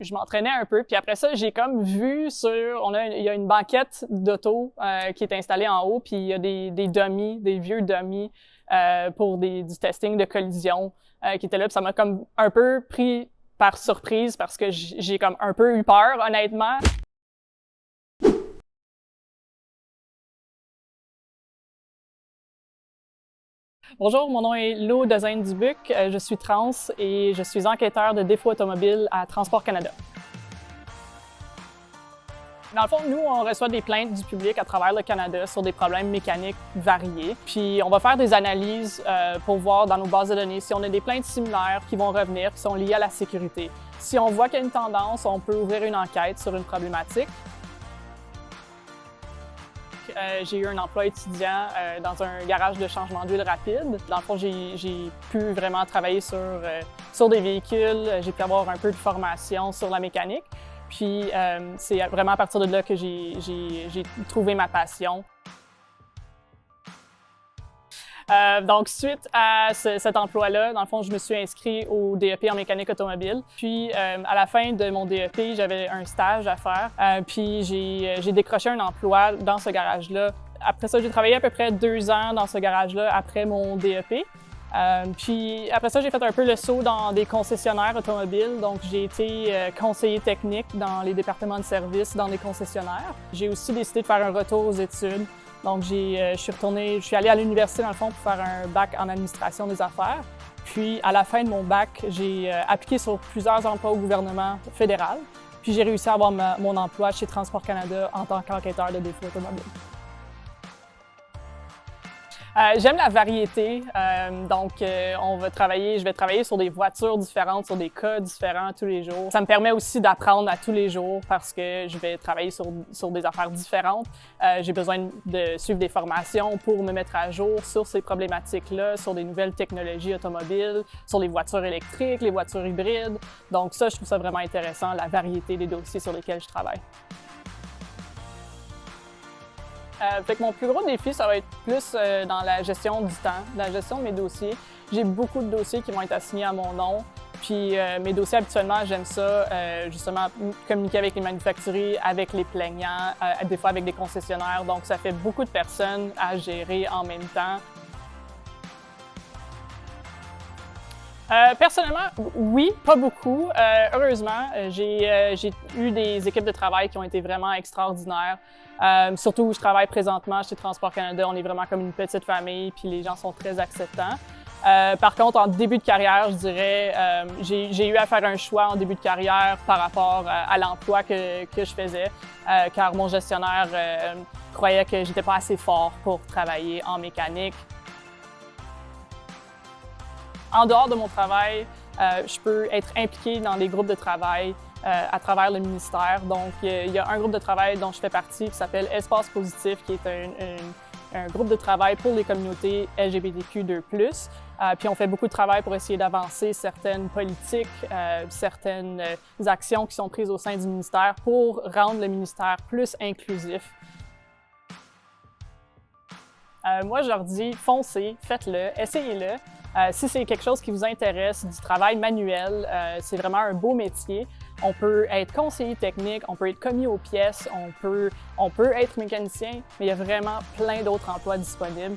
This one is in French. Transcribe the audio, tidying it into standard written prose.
Je m'entraînais un peu, puis après ça, j'ai comme vu il y a une banquette d'auto qui est installée en haut, puis il y a des dummies, des vieux dummies pour du testing de collision qui étaient là, puis ça m'a comme un peu pris par surprise parce que j'ai comme un peu eu peur, honnêtement. Bonjour, mon nom est Lo Dezaine-Dubuc, je suis trans et je suis enquêteur de défauts automobiles à Transport Canada. Dans le fond, nous, on reçoit des plaintes du public à travers le Canada sur des problèmes mécaniques variés. Puis on va faire des analyses pour voir dans nos bases de données si on a des plaintes similaires qui vont revenir, qui sont liées à la sécurité. Si on voit qu'il y a une tendance, on peut ouvrir une enquête sur une problématique. J'ai eu un emploi étudiant dans un garage de changement d'huile rapide. Dans le fond, j'ai pu vraiment travailler sur des véhicules. J'ai pu avoir un peu de formation sur la mécanique. Puis c'est vraiment à partir de là que j'ai trouvé ma passion. Donc, suite à cet emploi-là, dans le fond, je me suis inscrite au DEP en mécanique automobile. Puis, à la fin de mon DEP, j'avais un stage à faire. Puis, j'ai décroché un emploi dans ce garage-là. Après ça, j'ai travaillé à peu près 2 ans dans ce garage-là après mon DEP. Puis après ça, j'ai fait un peu le saut dans des concessionnaires automobiles. Donc, j'ai été conseiller technique dans les départements de service dans des concessionnaires. J'ai aussi décidé de faire un retour aux études. Donc, je suis allée à l'université, dans le fond, pour faire un bac en administration des affaires. Puis, à la fin de mon bac, j'ai appliqué sur plusieurs emplois au gouvernement fédéral. Puis, j'ai réussi à avoir mon emploi chez Transport Canada en tant qu'enquêteur de défauts automobiles. J'aime la variété, je vais travailler sur des voitures différentes, sur des cas différents tous les jours. Ça me permet aussi d'apprendre à tous les jours parce que je vais travailler sur des affaires différentes. J'ai besoin de suivre des formations pour me mettre à jour sur ces problématiques-là, sur des nouvelles technologies automobiles, sur les voitures électriques, les voitures hybrides. Donc ça, je trouve ça vraiment intéressant, la variété des dossiers sur lesquels je travaille. Fait que mon plus gros défi, ça va être plus dans la gestion du temps, la gestion de mes dossiers. J'ai beaucoup de dossiers qui vont être assignés à mon nom. Puis mes dossiers, habituellement, j'aime ça, justement, communiquer avec les manufacturiers, avec les plaignants, des fois avec des concessionnaires. Donc, ça fait beaucoup de personnes à gérer en même temps. Personnellement, oui, pas beaucoup. Heureusement, j'ai eu des équipes de travail qui ont été vraiment extraordinaires. Surtout où je travaille présentement chez Transport Canada, on est vraiment comme une petite famille, puis les gens sont très acceptants. Par contre, en début de carrière, je dirais, j'ai eu à faire un choix en début de carrière par rapport à l'emploi que je faisais, car mon gestionnaire croyait que j'étais pas assez fort pour travailler en mécanique. En dehors de mon travail, je peux être impliquée dans des groupes de travail à travers le ministère. Donc, il y a un groupe de travail dont je fais partie qui s'appelle Espace Positif, qui est un groupe de travail pour les communautés LGBTQ2+. Puis on fait beaucoup de travail pour essayer d'avancer certaines politiques, certaines actions qui sont prises au sein du ministère pour rendre le ministère plus inclusif. Moi, je leur dis, foncez, faites-le, essayez-le. Si c'est quelque chose qui vous intéresse, du travail manuel, c'est vraiment un beau métier. On peut être conseiller technique, on peut être commis aux pièces, on peut être mécanicien, mais il y a vraiment plein d'autres emplois disponibles.